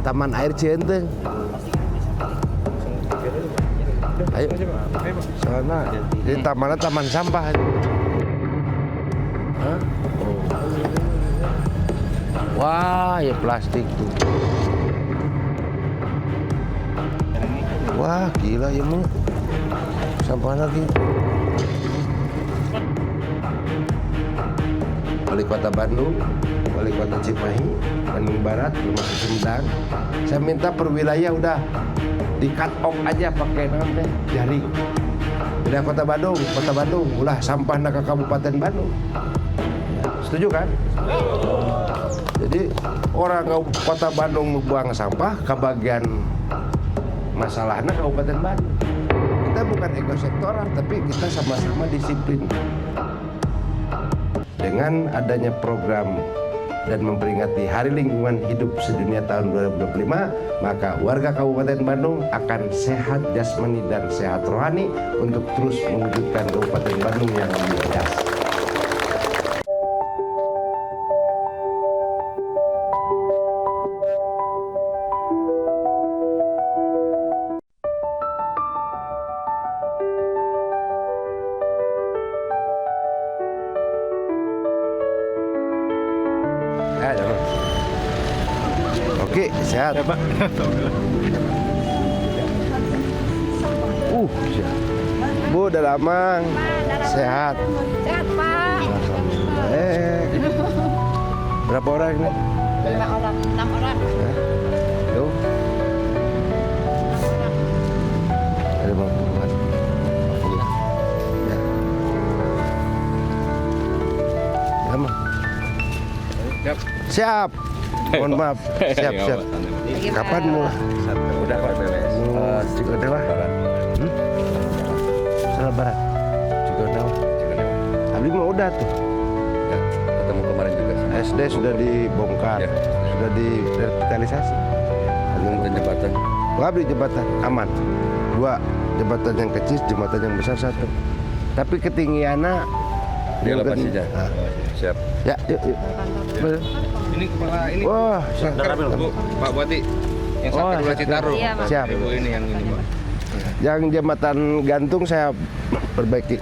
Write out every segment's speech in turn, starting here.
Taman Air Cienteng. Ayo, sana di taman sampah. Hah? Oh. Wah, ya plastik tuh. Wah, gila ya mu. Sampah lagi. Wali Kota Bandung, Wali Kota Cimahi, Bandung Barat, termasuk Sumedang. Saya minta per wilayah udah di cut off aja pakai nanti jari. Udah Kota Bandung, ulah sampah ke Kabupaten Bandung. Setuju kan? Jadi orang Kota Bandung buang sampah ke bagian masalahnya Kabupaten Bandung. Kita bukan ego sektoral, tapi kita sama-sama disiplin. Dengan adanya program dan memperingati Hari Lingkungan Hidup Sedunia tahun 2025, maka warga Kabupaten Bandung akan sehat jasmani dan sehat rohani untuk terus mewujudkan Kabupaten Bandung yang lebih cerdas. Oke, sehat. Ya, Pak. Sehat. Bu, udah lama. Sehat. Sehat, Pak. Berapa orang ini? 5 orang, 6 orang. Tuh. Ada berapa orang? Ya. Lama. Siap. Mohon maaf. Siap. Kapan mulai? Udah Pak beres. Udah lah. Lebaran. Cikondewa. Habis mah udah tuh. Ya, ketemu kemarin juga. SD sudah dibongkar, Ya. sudah direvitalisasi. Ada jembatan. Habis jembatan aman. 2 jembatan yang kecil, jembatan yang besar 1. Tapi ketinggiannya Dia lepas aja. Nah. Siap. Ya, yuk. Ini kepala ini. Wah, Bu, Pak Buati. Yang Oh, sakit ulah Citarum. Iya, Mas. Siap. Ibu ini yang ini, Pak. Yang jembatan gantung saya perbaiki.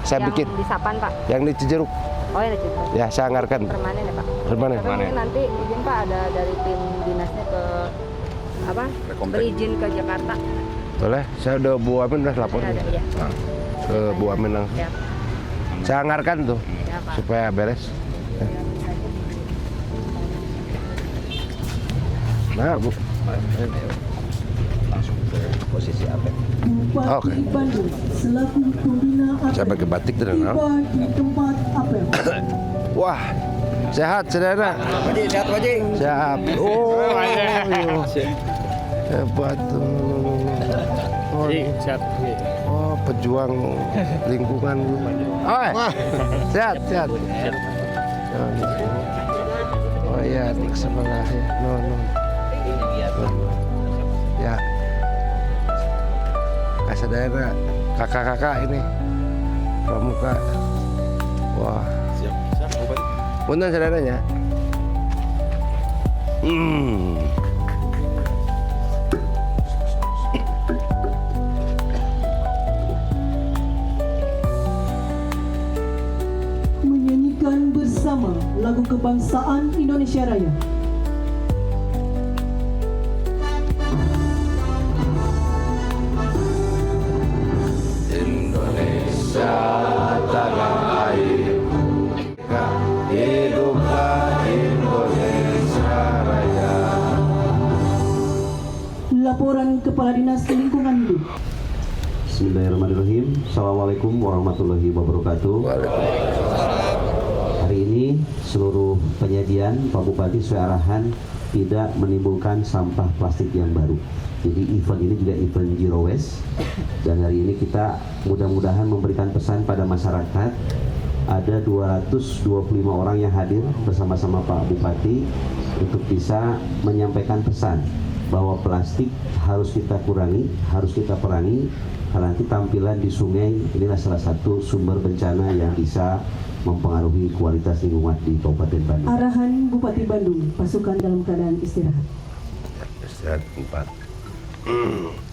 Saya Yang bikin. di Sapan, Pak. Yang di Cijeruk. Oh, ya, Cijeruk. Ya, saya anggarkan. Permanen ya, Pak. Permanen. Tapi mungkin nanti izin Pak ada dari tim dinasnya ke Rekompen. berizin ke Jakarta. Boleh, saya udah Bu Amin udah lapor. Ada, iya. Ke Bu Amin langsung. Ya, Saya anggarkan tuh ya, Pak. supaya beres. Nah, Bu. Langsung ke posisi apa? Oke. Bandung selaku pembina Saya pakai batik tuh, tiba nah. di tempat apel. Wah, sehat saudara. Waji, sehat Waji. Siap. Oh, iya. Hebat tuh. Oh, oh, pejuang lingkungan. Oh, sehat. Oh iya, sebelah ya. No. Ya. Kasih daerah kakak-kakak ini pramuka. Wah. Siap, Bupati. Punten saudaranya. Menyanyikan bersama lagu kebangsaan Indonesia Raya. Indonesia tanah airku, hiduplah Indonesia Raya. Laporan Kepala Dinas Lingkungan Hidup. Bismillahirrahmanirrahim. Assalamualaikum warahmatullahi wabarakatuh. Hari ini seluruh penyajian Pak Bupati sesuai arahan tidak menimbulkan sampah plastik yang baru. Jadi event ini juga event Zero Waste. Dan hari ini kita mudah-mudahan memberikan pesan pada masyarakat. Ada 225 orang yang hadir bersama-sama Pak Bupati untuk bisa menyampaikan pesan bahwa plastik harus kita kurangi, harus kita perangi. Karena nanti tampilan di sungai inilah salah satu sumber bencana yang bisa mempengaruhi kualitas lingkungan di Kabupaten Bandung. Arahan Bupati Bandung, pasukan dalam keadaan istirahat. Sehat 4.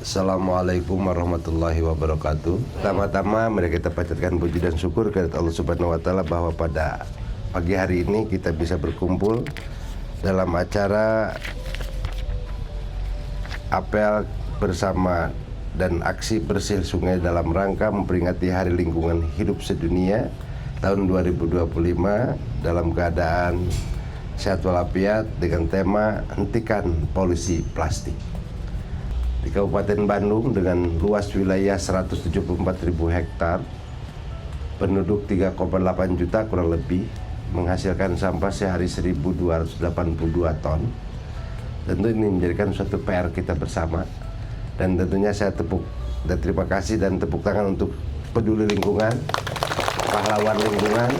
Assalamualaikum warahmatullahi wabarakatuh. Pertama-tama mari kita panjatkan puji dan syukur kepada Allah Subhanahu wa taala bahwa pada pagi hari ini kita bisa berkumpul dalam acara apel bersama dan aksi bersih sungai dalam rangka memperingati Hari Lingkungan Hidup Sedunia tahun 2025 dalam keadaan sehat walafiat dengan tema hentikan polusi plastik. Di Kabupaten Bandung dengan luas wilayah 174.000 hektar, penduduk 3,8 juta kurang lebih, menghasilkan sampah sehari 1.282 ton. Tentu ini menjadikan suatu PR kita bersama, dan tentunya saya tepuk dan terima kasih dan tepuk tangan untuk peduli lingkungan, pahlawan lingkungan.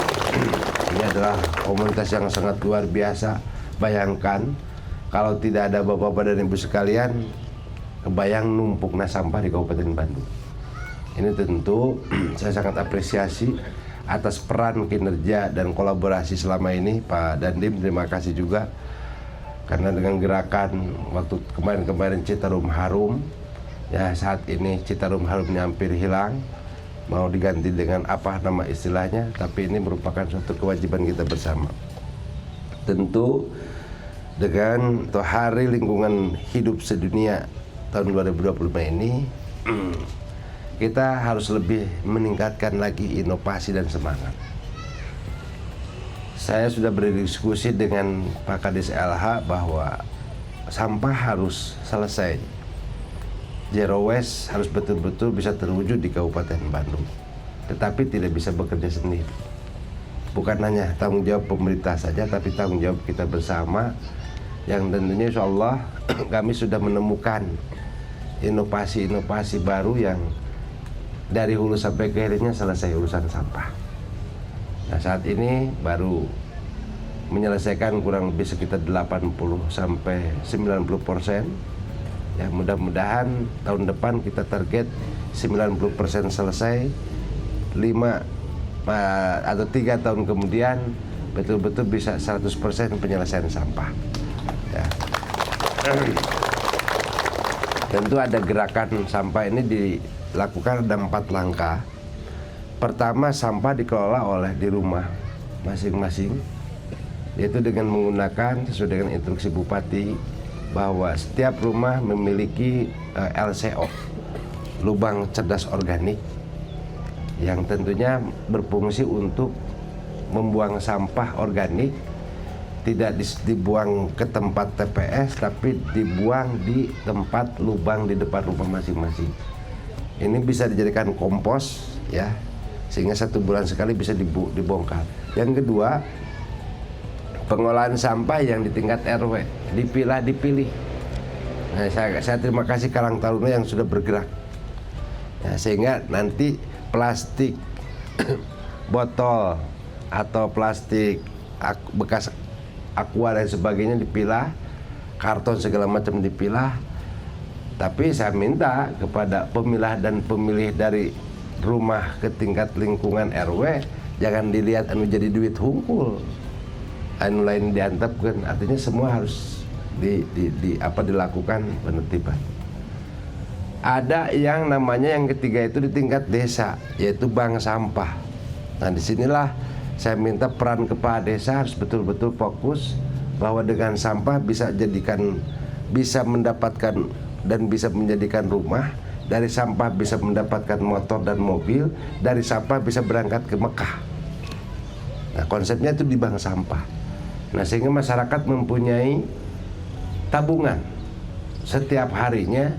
Ini adalah komunitas yang sangat luar biasa. Bayangkan kalau tidak ada bapak-bapak dan ibu sekalian, kebayang numpuknya sampah di Kabupaten Bandung. Ini tentu saya sangat apresiasi atas peran, kinerja, dan kolaborasi selama ini Pak Dandim. Terima kasih juga karena dengan gerakan waktu kemarin Citarum Harum, ya saat ini Citarum Harumnya hampir hilang, mau diganti dengan apa nama istilahnya, tapi ini merupakan suatu kewajiban kita bersama. Tentu dengan Hari Lingkungan Hidup Sedunia tahun 2025 ini kita harus lebih meningkatkan lagi inovasi dan semangat. Saya sudah berdiskusi dengan Pak Kadis LH bahwa sampah harus selesai. Zero waste harus betul-betul bisa terwujud di Kabupaten Bandung. Tetapi tidak bisa bekerja sendiri. Bukan hanya tanggung jawab pemerintah saja, tapi tanggung jawab kita bersama, yang tentunya insya Allah kami sudah menemukan inovasi-inovasi baru yang dari hulu sampai ke hilirnya selesai urusan sampah. Nah, saat ini baru menyelesaikan kurang lebih sekitar 80 sampai 90%. Ya, mudah-mudahan tahun depan kita target 90% selesai, 5 atau 3 tahun kemudian betul-betul bisa 100% penyelesaian sampah. Ya. Tentu ada gerakan sampah ini dilakukan ada 4 langkah. Pertama, sampah dikelola oleh di rumah masing-masing, yaitu dengan menggunakan sesuai dengan instruksi Bupati bahwa setiap rumah memiliki LCO, lubang cerdas organik, yang tentunya berfungsi untuk membuang sampah organik, tidak dibuang ke tempat TPS, tapi dibuang di tempat lubang di depan rumah masing-masing. Ini bisa dijadikan kompos, ya, sehingga 1 bulan sekali bisa dibongkar. Yang kedua, pengolahan sampah yang di tingkat RW, dipilih. Nah, saya terima kasih Karang Taruna yang sudah bergerak, ya, sehingga nanti plastik botol atau plastik bekas aqua dan sebagainya dipilah, karton segala macam dipilah. Tapi saya minta kepada pemilah dan pemilih dari rumah ke tingkat lingkungan RW, jangan dilihat anu jadi duit hungkul, anu lain diantepkan. Artinya semua harus dilakukan penertiban. Ada yang namanya yang ketiga itu di tingkat desa, yaitu bank sampah. Nah, disinilah saya minta peran kepala desa harus betul-betul fokus bahwa dengan sampah bisa mendapatkan dan bisa menjadikan rumah, dari sampah bisa mendapatkan motor dan mobil, dari sampah bisa berangkat ke Mekah. Nah, konsepnya itu di bank sampah. Nah, sehingga masyarakat mempunyai tabungan setiap harinya,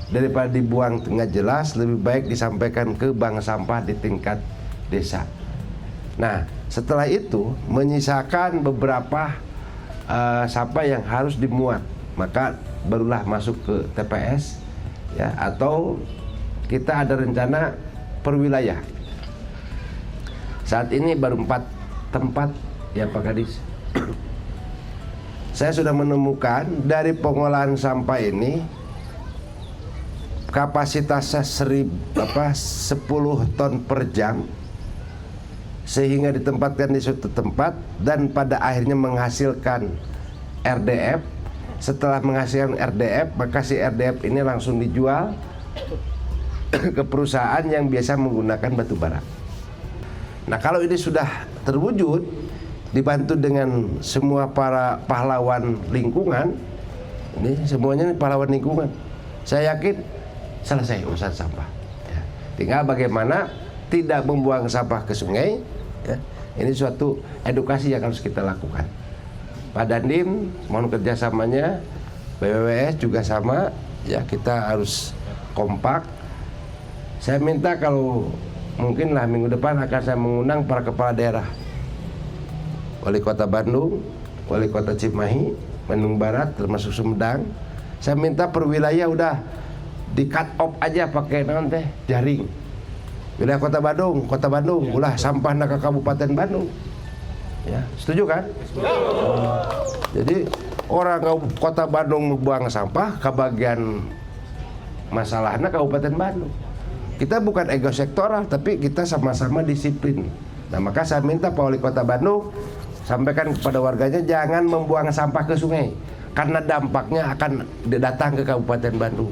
daripada dibuang nggak jelas, lebih baik disampaikan ke bank sampah di tingkat desa. Nah, setelah itu menyisakan beberapa sampah yang harus dimuat, maka barulah masuk ke TPS, ya, atau kita ada rencana per wilayah. Saat ini baru 4 tempat, ya Pak Kadis. Saya sudah menemukan dari pengolahan sampah ini kapasitasnya 10 ton per jam, sehingga ditempatkan di suatu tempat dan pada akhirnya menghasilkan RDF setelah menghasilkan RDF, maka si RDF ini langsung dijual ke perusahaan yang biasa menggunakan batu bara. Nah, kalau ini sudah terwujud, dibantu dengan semua para pahlawan lingkungan, ini semuanya pahlawan lingkungan, saya yakin selesai urusan sampah. Ya. Tinggal bagaimana tidak membuang sampah ke sungai. Ya. Ini suatu edukasi yang harus kita lakukan. Pak Dandim, mohon kerjasamanya. BWWS juga sama. Ya, kita harus kompak. Saya minta kalau mungkinlah minggu depan akan saya mengundang para kepala daerah, Wali Kota Bandung, Wali Kota Cimahi, Bandung Barat, termasuk Sumedang. Saya minta per wilayah udah di cut off aja pakai nanti jaring. Wilayah Kota Bandung, ulah sampah ke Kabupaten Bandung. Ya, setuju kan? Jadi orang Kota Bandung buang sampah ke bagian masalahnya Kabupaten Bandung. Kita bukan ego sektoral, tapi kita sama-sama disiplin. Nah, maka saya minta Pak Wali Kota Bandung sampaikan kepada warganya jangan membuang sampah ke sungai, karena dampaknya akan datang ke Kabupaten Bandung.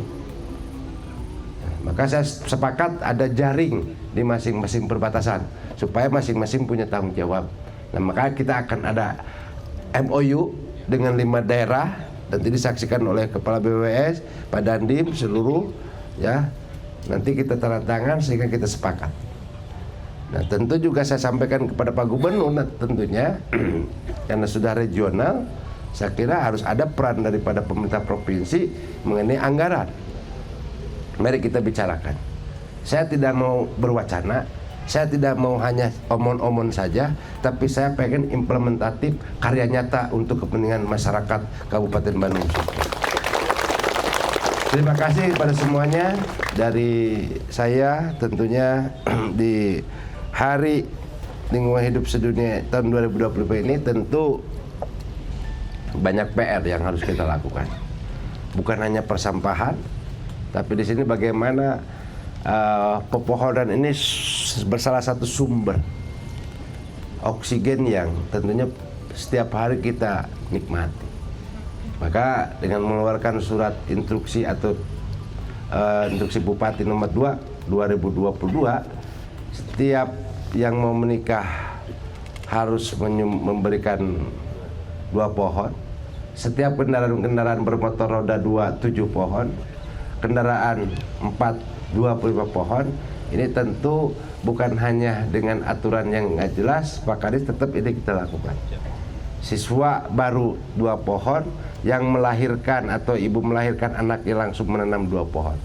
Maka saya sepakat ada jaring di masing-masing perbatasan supaya masing-masing punya tanggung jawab. Nah, maka kita akan ada MOU dengan 5 daerah, nanti disaksikan oleh Kepala BWS, Pak Dandim, seluruh ya. Nanti kita tanda tangan sehingga kita sepakat. Nah, tentu juga saya sampaikan kepada Pak Gubernur, nah, tentunya karena sudah regional, saya kira harus ada peran daripada pemerintah provinsi mengenai anggaran. Mari kita bicarakan. Saya tidak mau berwacana, saya tidak mau hanya omon-omon saja, tapi saya pengen implementatif, karya nyata untuk kepentingan masyarakat Kabupaten Bandung. Terima kasih kepada semuanya. Dari saya tentunya di Hari Lingkungan Hidup Sedunia tahun 2020 ini tentu banyak PR yang harus kita lakukan. Bukan hanya persampahan, tapi di sini bagaimana pepohonan ini bersalah satu sumber oksigen yang tentunya setiap hari kita nikmati. Maka dengan mengeluarkan surat instruksi atau instruksi Bupati nomor 2 2022, setiap yang mau menikah harus memberikan 2 pohon. Setiap kendaraan bermotor roda 2 7 pohon, kendaraan 4 25 pohon. Ini tentu bukan hanya dengan aturan yang nggak jelas, Pak Kadis, tetap ini kita lakukan. Siswa baru 2 pohon, yang melahirkan atau ibu melahirkan anaknya langsung menanam 2 pohon.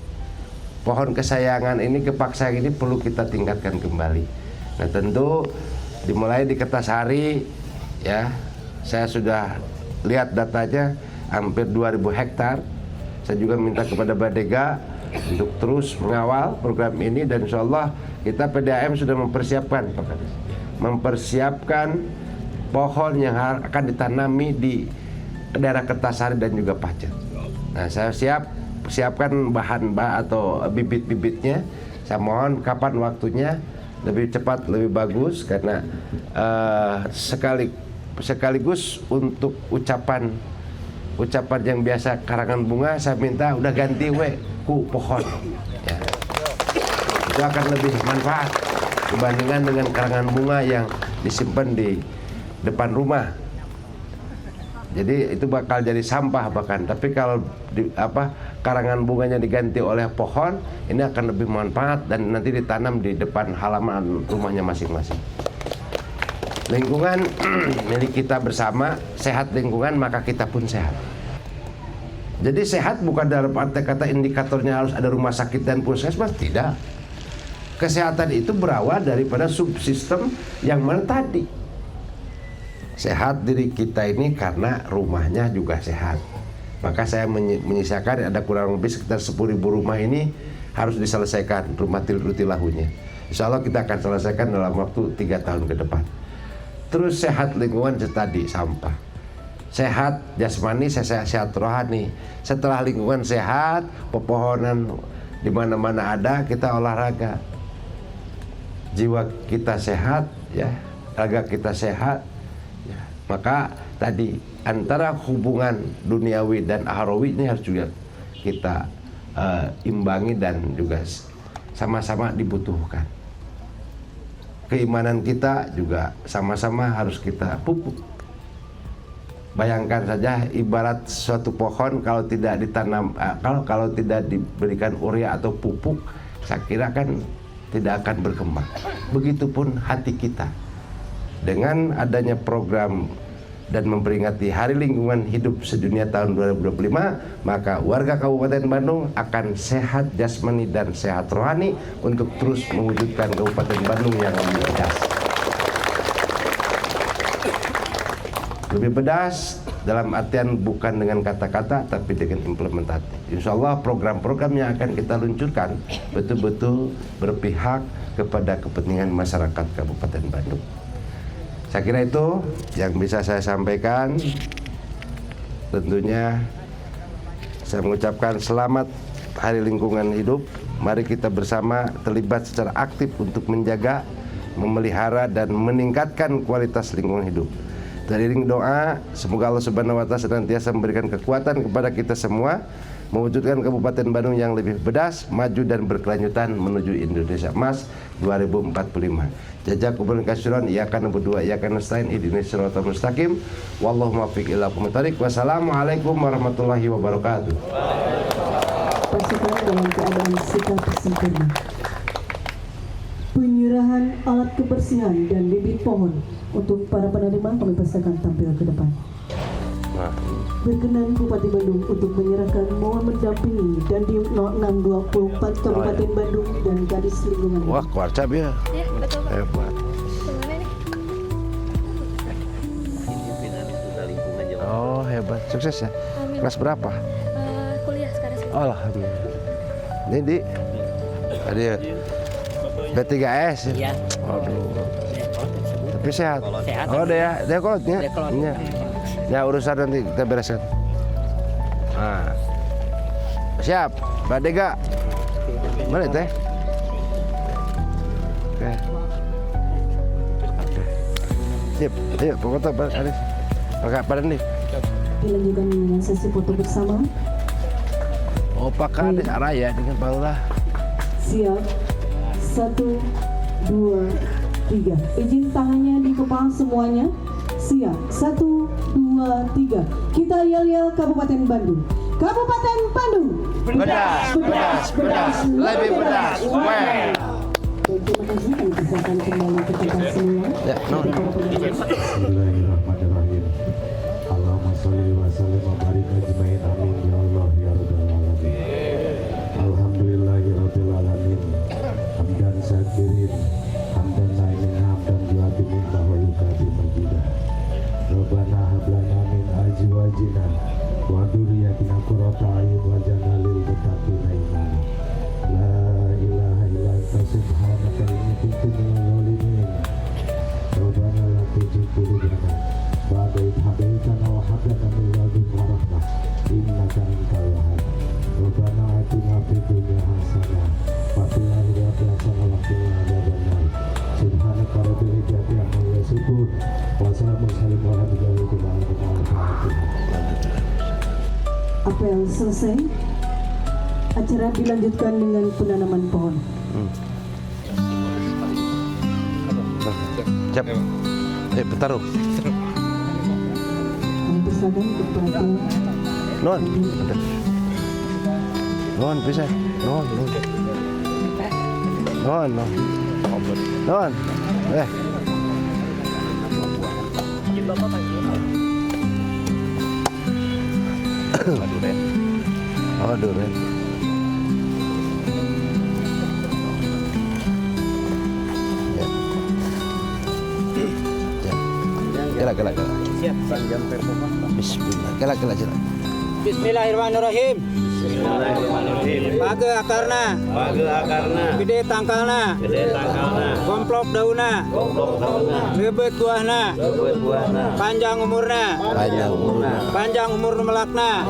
Pohon kesayangan ini, kepaksaan ini perlu kita tingkatkan kembali. Nah, tentu dimulai di Kertasari, ya, saya sudah lihat datanya hampir 2000 hektar. Saya juga minta kepada Badega untuk terus mengawal program ini, dan insya Allah kita PDAM sudah mempersiapkan, Pak Kadis, mempersiapkan pohon yang akan ditanami di daerah Kertasari dan juga Pacet. Nah, saya siapkan bahan atau bibit-bibitnya. Saya mohon kapan waktunya, lebih cepat lebih bagus, karena sekaligus untuk ucapan yang biasa karangan bunga, saya minta udah ganti ku pohon. Ya. Itu akan lebih manfaat dibandingkan dengan karangan bunga yang disimpan di depan rumah. Jadi itu bakal jadi sampah bahkan. Tapi kalau karangan bunganya diganti oleh pohon, ini akan lebih manfaat dan nanti ditanam di depan halaman rumahnya masing-masing. Lingkungan milik kita bersama, sehat lingkungan maka kita pun sehat. Jadi sehat bukan dalam arti kata indikatornya harus ada rumah sakit dan puskesmas, tidak. Kesehatan itu berawal daripada subsistem yang mana tadi. Sehat diri kita ini karena rumahnya juga sehat. Maka saya menyisakan ada kurang lebih sekitar 10.000 rumah ini harus diselesaikan rumah tilahunya. Insya Allah kita akan selesaikan dalam waktu 3 tahun ke depan. Terus sehat lingkungan tadi, sampah. Sehat jasmani, sehat rohani. Setelah lingkungan sehat, pepohonan di mana-mana ada, kita olahraga. Jiwa kita sehat, ya, raga kita sehat. Maka tadi antara hubungan duniawi dan akhrawi ini harus juga kita imbangi dan juga sama-sama dibutuhkan. Keimanan kita juga sama-sama harus kita pupuk. Bayangkan saja ibarat suatu pohon kalau tidak ditanam, kalau tidak diberikan urea atau pupuk, saya kira kan tidak akan berkembang. Begitupun hati kita. Dengan adanya program dan memperingati Hari Lingkungan Hidup Sedunia tahun 2025, maka warga Kabupaten Bandung akan sehat jasmani dan sehat rohani untuk terus mewujudkan Kabupaten Bandung yang lebih bedas. Lebih bedas dalam artian bukan dengan kata-kata tapi dengan implementasi. Insya Allah program-program yang akan kita luncurkan betul-betul berpihak kepada kepentingan masyarakat Kabupaten Bandung. Saya kira itu yang bisa saya sampaikan. Tentunya saya mengucapkan selamat Hari Lingkungan Hidup. Mari kita bersama terlibat secara aktif untuk menjaga, memelihara dan meningkatkan kualitas lingkungan hidup. Teriring doa, semoga Allah Subhanahu wa Ta'ala senantiasa memberikan kekuatan kepada kita semua mewujudkan Kabupaten Bandung yang lebih bedas, maju dan berkelanjutan menuju Indonesia Emas 2045. Jazakumullahu khairan, iyyaka na'budu wa iyyaka nasta'in, ihdinas siratal mustaqim, wallahu muwaffiq ila aqwamit thoriq. Wassalamualaikum warahmatullahi wabarakatuh. Pasukan dalam keadaan sikap sempurna. Penyerahan alat kebersihan dan bibit pohon untuk para penerima kami persilakan tampil ke depan. Berkenan Bupati Bandung untuk menyerahkan mohon mendampingi Dandim 0624 Kabupaten Bandung dan Gadis Lingkungan. Wah, kuarcap ya. Iya, betul Pak. Hebat. Gimana nih? Oh, hebat. Sukses ya. Amin. Kelas berapa? Kuliah sekarang. Alhamdulillah. Ini di ada B3S ya. Waduh. Tapi sehat. Oh, dia kolotnya. Iya. Ya urusan nanti kita bereskan. Nah. Siap, Mbak Dega. Mana teh? Oke. Sip, ayo foto Pak Aris. Pakai pada nih. Dilanjutkan dengan sesi foto bersama. Oh, Pak Kades Araya dengan Pak Lurah. Siap. 1, 2, 3. Izin tangannya di kepala semuanya. Siap. 1, 2, 3. Kita yel-yel Kabupaten Bandung. Kabupaten Bandung. Bedas, bedas, bedas, lebih bedas. Weh. Terima kasih. Kami persilakan kembali ke tempat semula. Ya, non. Bismillahirrahmanirrahim. Allahumma sholli wa sallim wa barik ajmain amin ya Allah ya rabbal alamin. Alhamdulillahirabbil alamin. Hamdan syakirin, hamdan naimin, hamdan juabimin bahwa yukabi majidah. Rabbana hablana min azwajina wa dzurriyyatina qurrata a'yun waj'alna lil muttaqina imama. La ilaha illa anta subhanaka inni kuntu minadh dhalimin. Rabbana la tuzigh qulubana ba'da idh hadaytana wa hab lana min ladunka rahmah innaka antal wahhab. Rabbana atina fid dunya hasanah wa fil akhirati hasanah wa qina adzabannar. Subhanaka rabbil izzati amma yasifun wa salamun ala al-mursalin. Apel selesai. Acara dilanjutkan dengan penanaman pohon. Siap. Bertaruh. Kami persilakan kepada Non. Non bisa. Non. Non. Non. Oh, duren. Gelak. Siap, panjang performa. Bismillah. Gelak. Bismillahirrahmanirrahim. Page akarna, gede tangkalna, komplok dauna, lebeut buahna, panjang umurna, panjang umur melakna,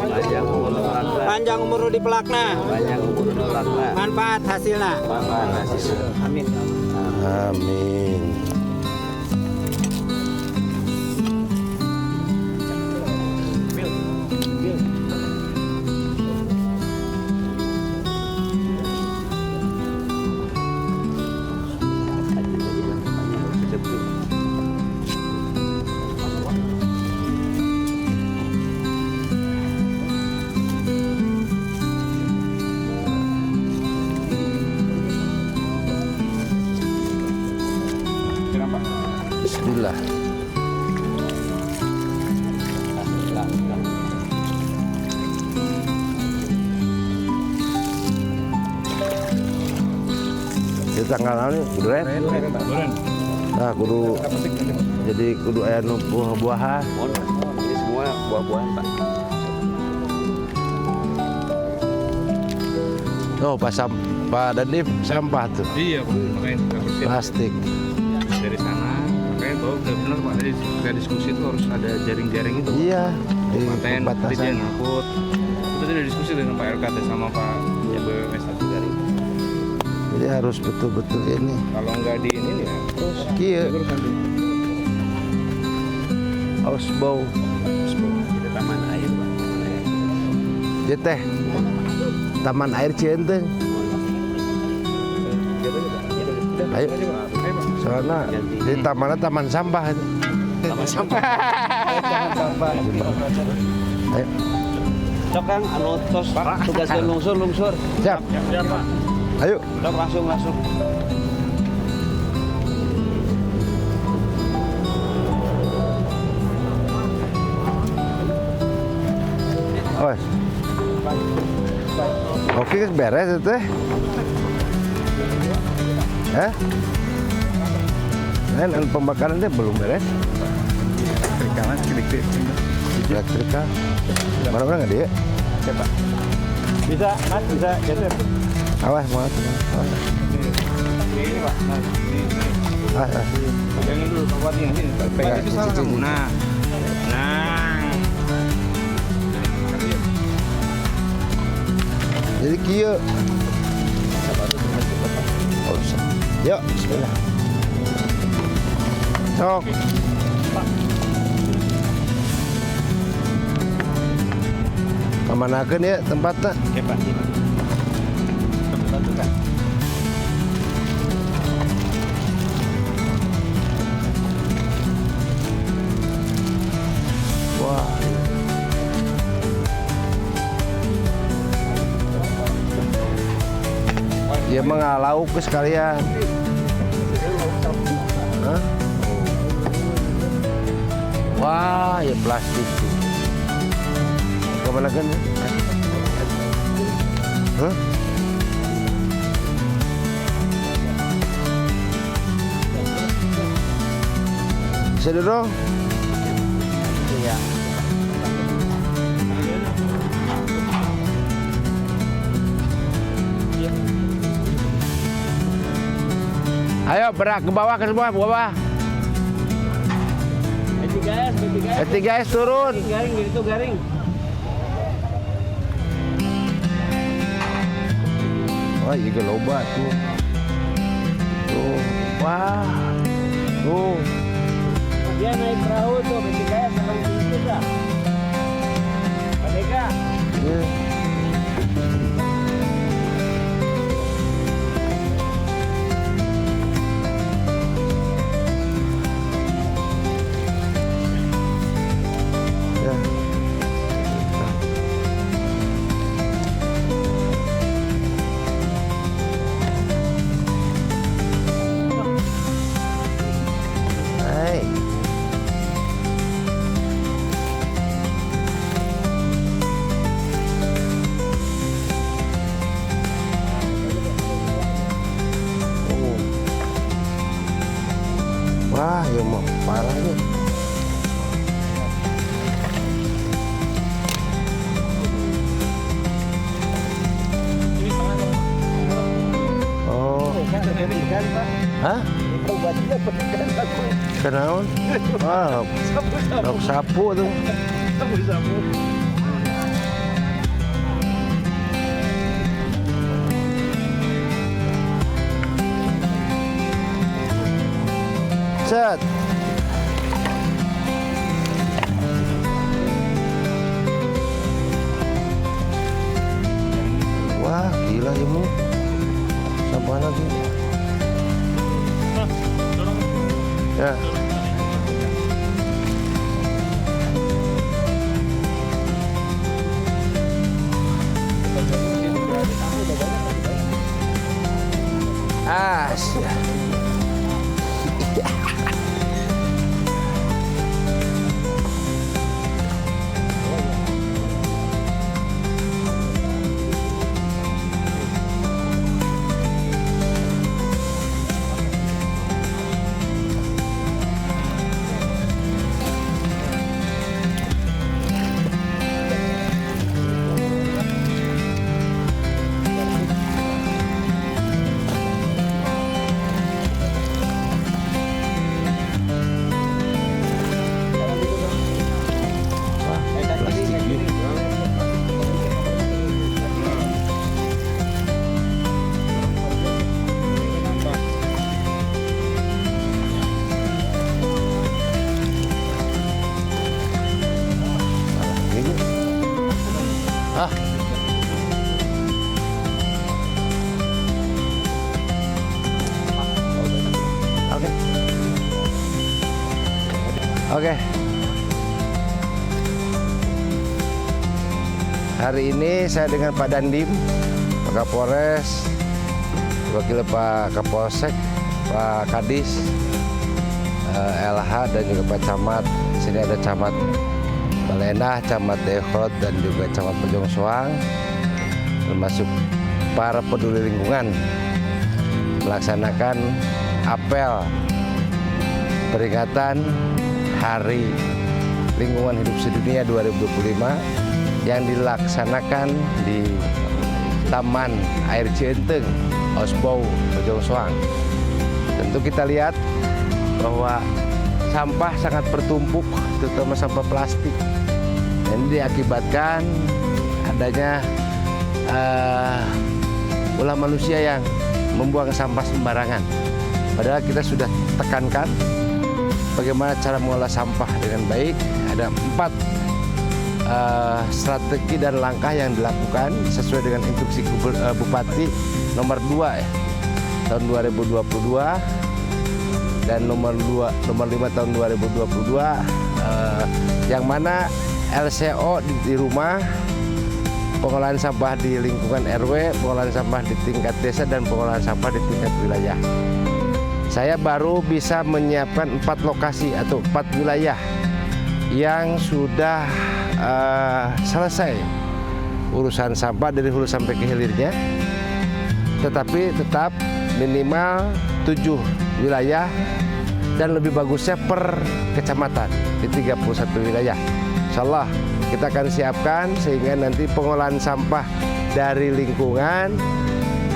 panjang umur dipelakna, manfaat hasilna. Amin. Amin. Bismillah. Di tanggal ini kudu red. Nah, kudu jadi kudu aya nu buah-buahan. Ini semua buah-buahan, Pak. Oh, Pak Dandim sampah tuh. Iya, makanya kita bersih Plastik. dari sana. Makanya tahu benar Pak, dari kita diskusi itu harus ada jaring-jaring itu. Iya, di Paten, dia batasan. ngangkut. Kita tidak diskusi dengan Pak RKT sama Pak BWS dari. Jadi harus betul-betul ini. Kalau nggak di ini ya terus Kieu. terus nanti Ausbau. Kita taman air, Pak. Dia teh Taman Air Cienteng. Ayo. Soalnya di tamannya taman sampah itu. Taman sampah. Ayo. Cok Kang, anu tos tugaskeun lungsur. Siap. Ayo. Cok langsung. Awas. Oke, beres itu teh. Kan pembakaran dia belum beres. Rekaman sedikit. Elektrika. Mana nggak dia? Siapa? Bisa, Mas, bisa geser. Awas, awas. Ini Pak. Nah, ini. Awas. Pegangin dulu Pak Wati yang sini. Pegang itu salah kamu. Nah. Jadi kieu. Oh, yuk, bismillah. Sok. Kemanakeun ya tempatnya? Oke, Pak. Satu kan. Wah. Dia mengalau ke sekalian. Hah? Wah, ya plastik tuh. Kemana kan? Hah? Bisa dong? Iya. Ayo berak ke bawah semua, ke bawah. T3S turun. Garing gitu, garing. Wah, juga loba tuh. Tuh, wah. Tuh. Dia naik perahu tuh, B3S sampai di situ dah. Pak Deka. Ya. Ya. Hai. Oh. Wah, ya mau parah nih. Oh. Hah? Kenaon? Wah, rok sapu tuh. Set. Wah, gila ya mu. Sampah lagi. Ya. Oke. Hari ini saya dengan Pak Dandim, Pak Kapolres, Wakil Pak Kapolsek, Pak Kadis, LH dan juga Pak Camat. Sini ada Camat Balendah, Camat Dehot dan juga Camat Bojong Soang, termasuk para peduli lingkungan melaksanakan apel peringatan Hari Lingkungan Hidup Sedunia 2025 yang dilaksanakan di Taman Air Cienteng, Osbau, Bojong Soang. Tentu kita lihat bahwa sampah sangat bertumpuk, terutama sampah plastik. Ini diakibatkan adanya ulah manusia yang membuang sampah sembarangan. Padahal kita sudah tekankan bagaimana cara mengolah sampah dengan baik. Ada 4 strategi dan langkah yang dilakukan sesuai dengan instruksi Bupati nomor 2 tahun 2022 dan nomor 5 tahun 2022 yang mana LCO di rumah, pengolahan sampah di lingkungan RW, pengolahan sampah di tingkat desa, dan pengolahan sampah di tingkat wilayah. Saya baru bisa menyiapkan 4 lokasi atau 4 wilayah yang sudah selesai urusan sampah dari hulu sampai ke hilirnya, tetapi tetap minimal 7 wilayah dan lebih bagusnya per kecamatan di 31 wilayah. Insya Allah kita akan siapkan sehingga nanti pengolahan sampah dari lingkungan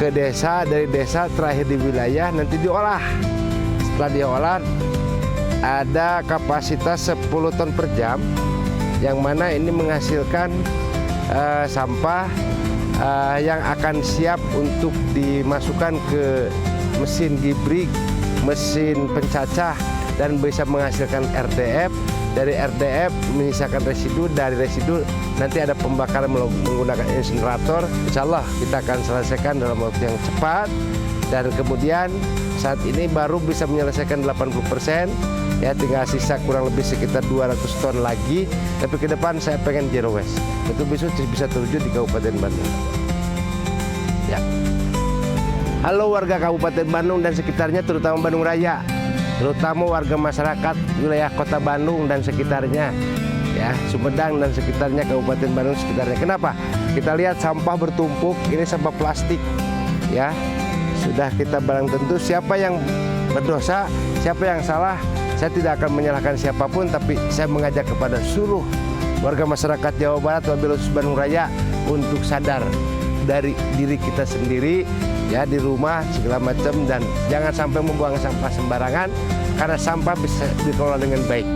ke desa, dari desa terakhir di wilayah nanti diolah. Setelah diolah ada kapasitas 10 ton per jam yang mana ini menghasilkan sampah yang akan siap untuk dimasukkan ke mesin gibrig, mesin pencacah, dan bisa menghasilkan RDF. Dari RDF menyisakan residu, dari residu nanti ada pembakaran menggunakan insinerator. Insya Allah kita akan selesaikan dalam waktu yang cepat, dan kemudian saat ini baru bisa menyelesaikan 80%, ya tinggal sisa kurang lebih sekitar 200 ton lagi. Tapi ke depan saya pengen zero waste, itu bisa terwujud di Kabupaten Bandung. Ya. Halo warga Kabupaten Bandung dan sekitarnya, terutama Bandung Raya, terutama warga masyarakat wilayah Kota Bandung dan sekitarnya, ya Sumedang dan sekitarnya, Kabupaten Bandung sekitarnya. Kenapa? Kita lihat sampah bertumpuk, ini sampah plastik, ya. Sudah kita barang tentu siapa yang berdosa, siapa yang salah, saya tidak akan menyalahkan siapapun, tapi saya mengajak kepada seluruh warga masyarakat Jawa Barat, wabil khusus Bandung Raya, untuk sadar dari diri kita sendiri, ya di rumah segala macam, dan jangan sampai membuang sampah sembarangan karena sampah bisa dikelola dengan baik.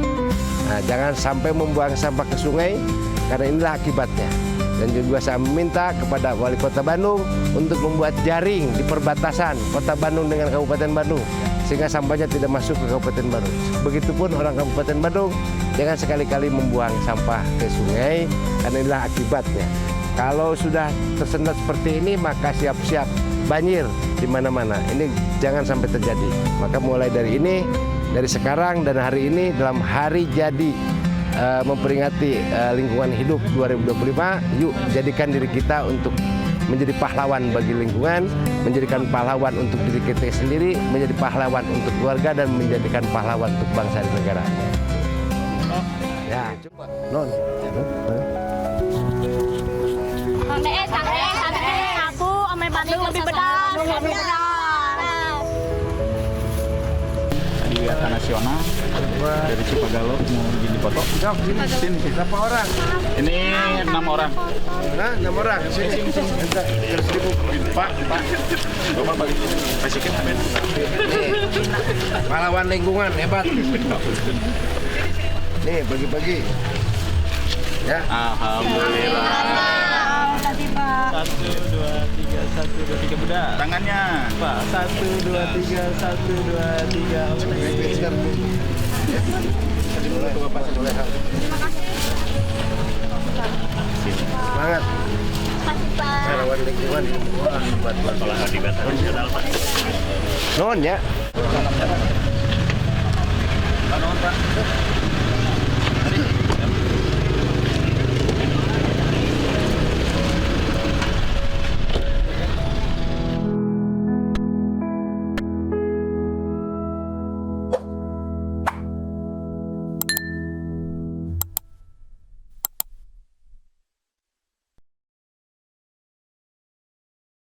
Nah, jangan sampai membuang sampah ke sungai karena inilah akibatnya. Dan juga saya meminta kepada Wali Kota Bandung untuk membuat jaring di perbatasan Kota Bandung dengan Kabupaten Bandung sehingga sampahnya tidak masuk ke Kabupaten Bandung. Begitupun orang Kabupaten Bandung jangan sekali-kali membuang sampah ke sungai karena inilah akibatnya. Kalau sudah tersendat seperti ini maka siap-siap banjir di mana-mana. Ini jangan sampai terjadi. Maka mulai dari ini, dari sekarang dan hari ini dalam hari jadi memperingati lingkungan hidup 2025, yuk jadikan diri kita untuk menjadi pahlawan bagi lingkungan, menjadikan pahlawan untuk diri kita sendiri, menjadi pahlawan untuk keluarga, dan menjadikan pahlawan untuk bangsa dan negara. Ya, coba non. Aku Ome Bandung lebih benar, lebih benar. Wisata nasional dari Cipagalok mau jadi foto. Sini. Berapa orang? Ini 6 orang. Nah, 6 orang. Sini. Pak. Bapak bagi basikin amin. Pahlawan lingkungan hebat. Nih bagi-bagi. Ya. Alhamdulillah. 1, 2, 3 Bunda. Tangannya. Pak. 1, 2, 3, 1, 2, 3. Semangat. Pahlawan lingkungan. Buat olahraga nasional, Pak. Non ya. Non, Pak.